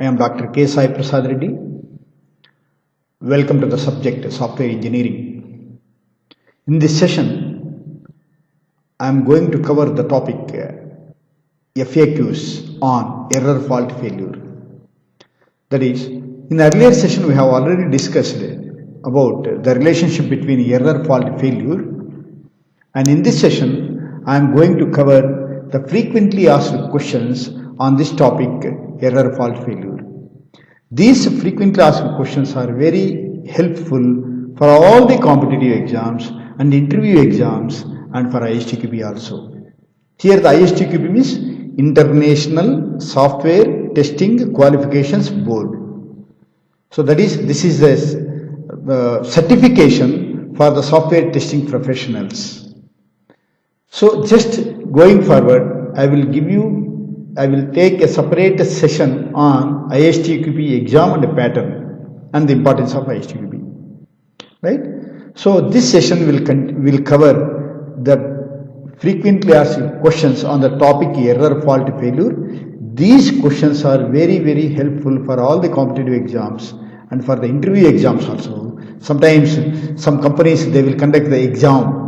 I am Dr. K. Sai Prasad Reddy. Welcome to the subject Software Engineering. In this session, I am going to cover the topic FAQs on error fault failure. That is, in the earlier session we have already discussed about the relationship between error fault failure, and in this session I am going to cover the frequently asked questions on this topic, error fault failure. These frequently asked questions are very helpful for all the competitive exams and interview exams and for ISTQB also. Here the ISTQB means International Software Testing Qualifications Board. So that is, this is the certification for the software testing professionals. So just going forward, I will take a separate session on ISTQB exam and pattern and the importance of ISTQB. Right? So this session will cover the frequently asked questions on the topic error fault failure. These questions are very helpful for all the competitive exams and for the interview exams also. Sometimes some companies, they will conduct the exam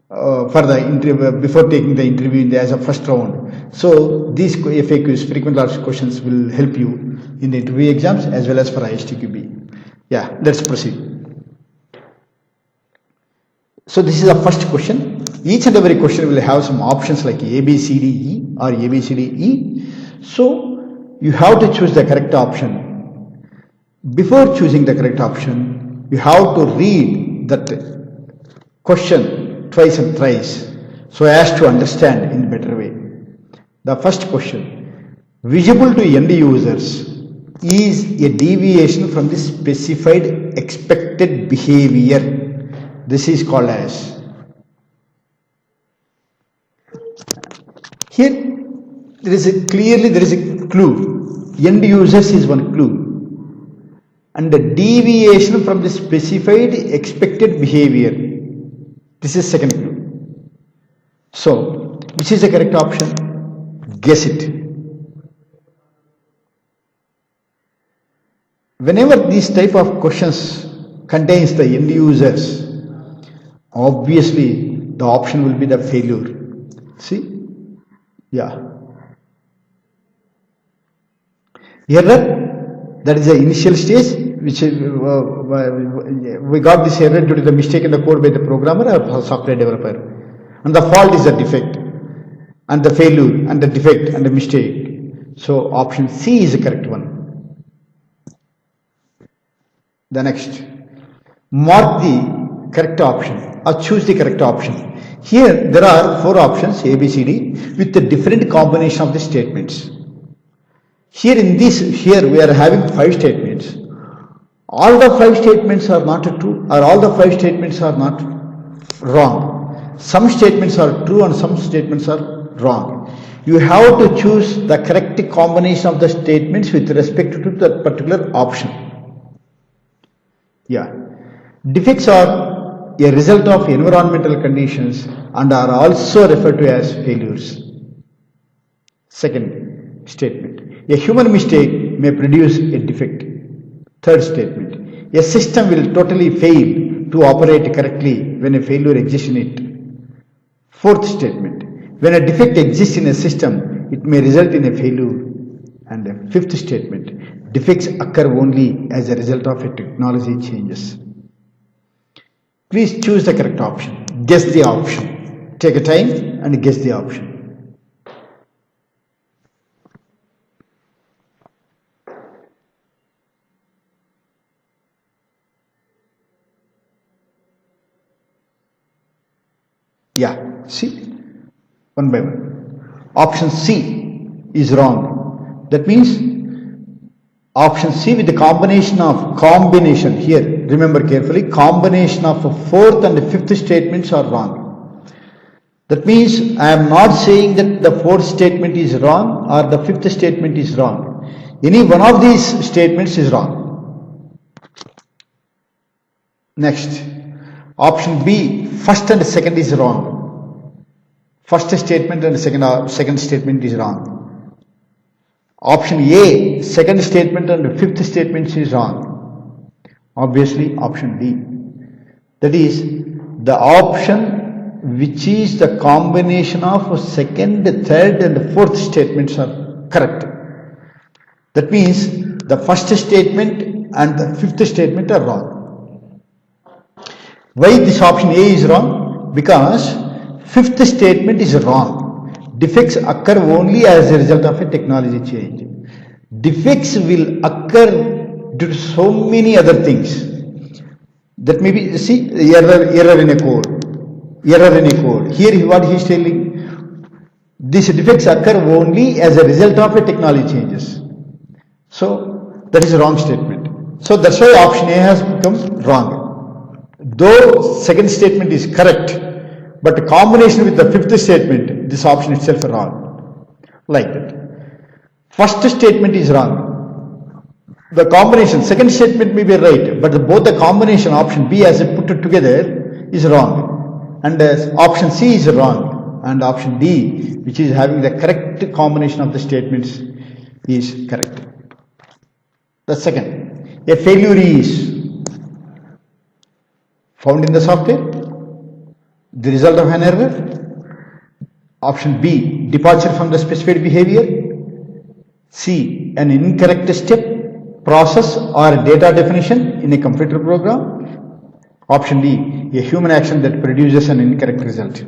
for the interview before taking the interview as a first round. So these FAQs, frequently asked questions, will help you in the interview exams as well as for ISTQB. Yeah, let's proceed. So this is the first question. Each and every question will have some options like A, B, C, D, E or A, B, C, D, E. So you have to choose the correct option. Before choosing the correct option, you have to read that question twice and thrice so as to understand in a better way. The first question, visible to end users is a deviation from the specified expected behavior. This is called as. Here there is a clue. End users is one clue. And the deviation from the specified expected behavior. This is second clue. So, which is the correct option? Guess it. Whenever these type of questions contains the end users, obviously the option will be the failure. See? Yeah. Error, that is the initial stage, which we got this error due to the mistake in the code by the programmer or software developer. And the fault is the defect, and the failure, and the defect, and the mistake. So option C is the correct one. The next, mark the correct option or choose the correct option. Here there are 4 options A, B, C, D with the different combination of the statements. Here we are having 5 statements. All the 5 statements are not true, or all the 5 statements are not wrong. Some statements are true and some statements are wrong. You have to choose the correct combination of the statements with respect to that particular option. Yeah. Defects are a result of environmental conditions and are also referred to as failures. Second statement. A human mistake may produce a defect. Third statement. A system will totally fail to operate correctly when a failure exists in it. Fourth statement. When a defect exists in a system, it may result in a failure. And the fifth statement. Defects occur only as a result of a technology changes. Please choose the correct option. Guess the option. Take a time and guess the option. Yeah, see, one by one. Option C is wrong. That means option C with the combination here, remember carefully, combination of 4th and 5th statements are wrong. That means I am not saying that the 4th statement is wrong or the 5th statement is wrong. Any one of these statements is wrong. Next, option B, first and second is wrong. First statement and second statement is wrong. Option A, second statement and fifth statement is wrong. Obviously, option D. That is the option which is the combination of second, third and fourth statements are correct. That means the first statement and the fifth statement are wrong. Why this option A is wrong? Because fifth statement is wrong. Defects occur only as a result of a technology change. Defects will occur due to so many other things. That may be, see, error in a code. Error in a code. Here what he is telling, these defects occur only as a result of a technology changes. So that is a wrong statement. So that's why option A has become wrong. Though second statement is correct, but the combination with the fifth statement, this option itself is wrong. Like that. First statement is wrong. The combination, second statement may be right, but both the combination option B as it put it together is wrong. And option C is wrong. And option D, which is having the correct combination of the statements, is correct. The second, a failure is found in the software, the result of an error. Option B, departure from the specified behavior. C, an incorrect step, process or data definition in a computer program. Option D, a human action that produces an incorrect result.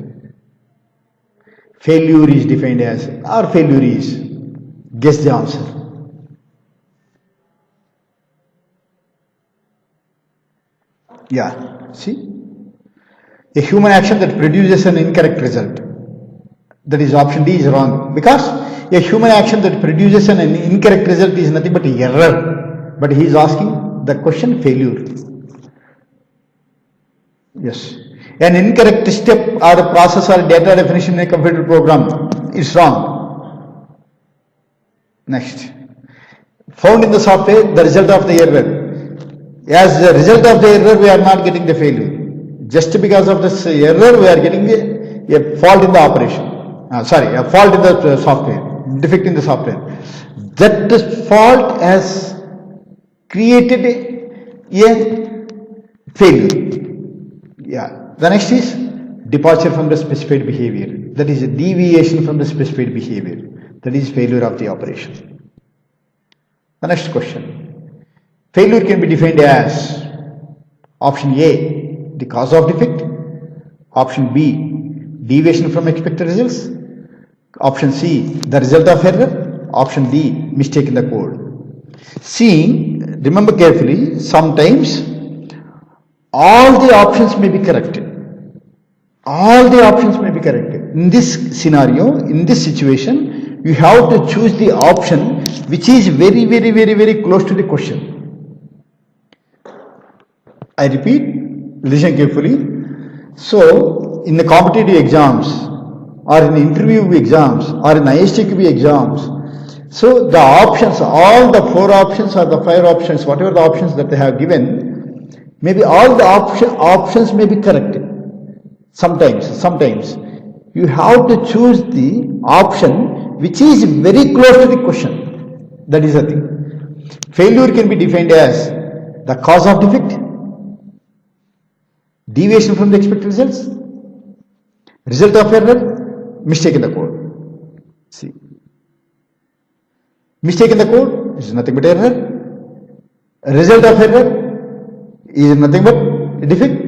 Failure is defined as, or failure is, guess the answer. Yeah, see? A human action that produces an incorrect result. That is option D is wrong. Because a human action that produces an incorrect result is nothing but error. But he is asking the question failure. Yes. An incorrect step or a process or data definition in a computer program is wrong. Next. Found in the software the result of the error. As the result of the error, we are not getting the failure. Just because of this error, we are getting a fault in the operation. A fault in the software, defect in the software. That fault has created a failure. Yeah. The next is departure from the specified behavior. That is a deviation from the specified behavior. That is failure of the operation. The next question. Failure can be defined as option A, the cause of defect. Option B, deviation from expected results. Option C, the result of error. Option D, mistake in the code. See, remember carefully, sometimes all the options may be correct. All the options may be correct. In this scenario, in this situation, you have to choose the option which is very close to the question. I repeat, listen carefully. So, in the competitive exams, or in interview exams, or in ISTQB exams, so the options, all the 4 options or the 5 options, whatever the options that they have given, maybe all the options may be correct. Sometimes you have to choose the option which is very close to the question. That is the thing. Failure can be defined as the cause of defect, deviation from the expected results, result of error, mistake in the code. See, mistake in the code is nothing but error. Result of error is nothing but defect,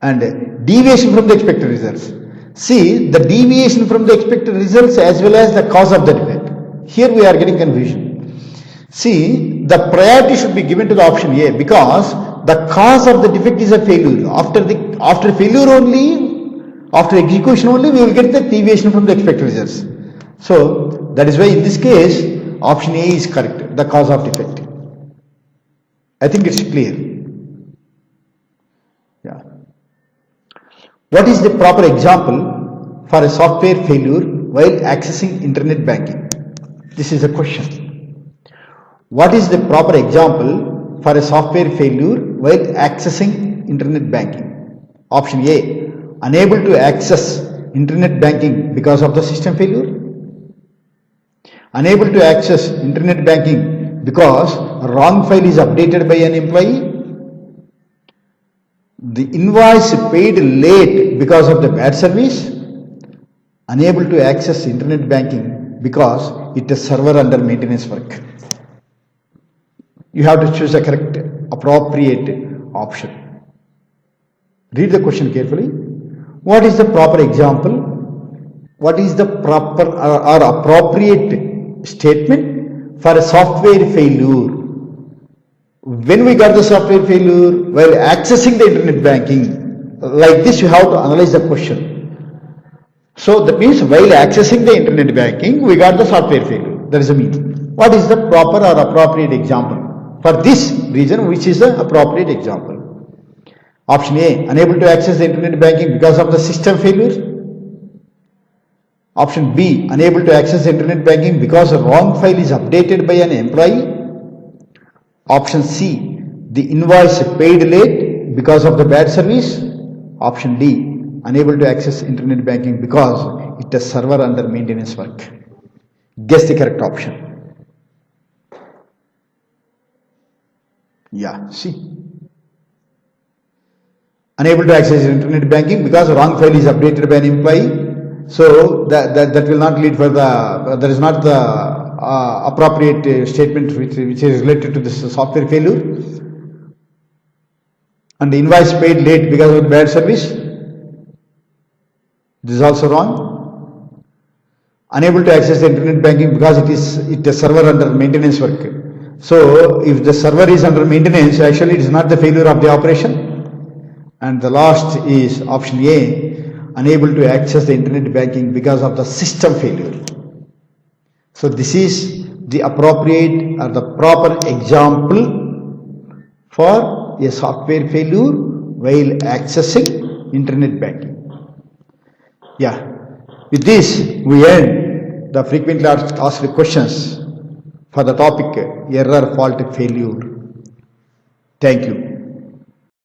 and deviation from the expected results. See, the deviation from the expected results as well as the cause of the defect. Here we are getting confusion. See, the priority should be given to the option A because the cause of the defect is a failure. After failure only, after execution only, we will get the deviation from the expected results. So that is why in this case, option A is correct, the cause of defect. I think it's clear. Yeah. What is the proper example for a software failure while accessing internet banking? This is a question. What is the proper example for a software failure while accessing internet banking? Option A, unable to access internet banking because of the system failure. unable to access internet banking because wrong file is updated by an employee, the invoice paid late because of the bad service, unable to access internet banking because it is server under maintenance work. You have to choose a correct, appropriate option. Read the question carefully. What is the proper example? What is the proper or appropriate statement for a software failure? When we got the software failure while accessing the internet banking, like this you have to analyze the question. So that means while accessing the internet banking, we got the software failure. That is the meaning. What is the proper or appropriate example? For this reason, which is the appropriate example? Option A, unable to access the internet banking because of the system failure. Option B, unable to access the internet banking because a wrong file is updated by an employee. Option C, the invoice paid late because of the bad service. Option D, unable to access internet banking because it is server under maintenance work. Guess the correct option. Yeah, see. Unable to access internet banking because a wrong file is updated by an employee. So that will not lead for the, that is not the appropriate statement which is related to this software failure. And the invoice paid late because of the bad service. This is also wrong. Unable to access the internet banking because it is server under maintenance work. So if the server is under maintenance, actually it is not the failure of the operation. And the last is option A, unable to access the internet banking because of the system failure. So this is the appropriate or the proper example for a software failure while accessing internet banking. Yeah, with this we end the frequently asked questions for the topic error, fault, failure. Thank you.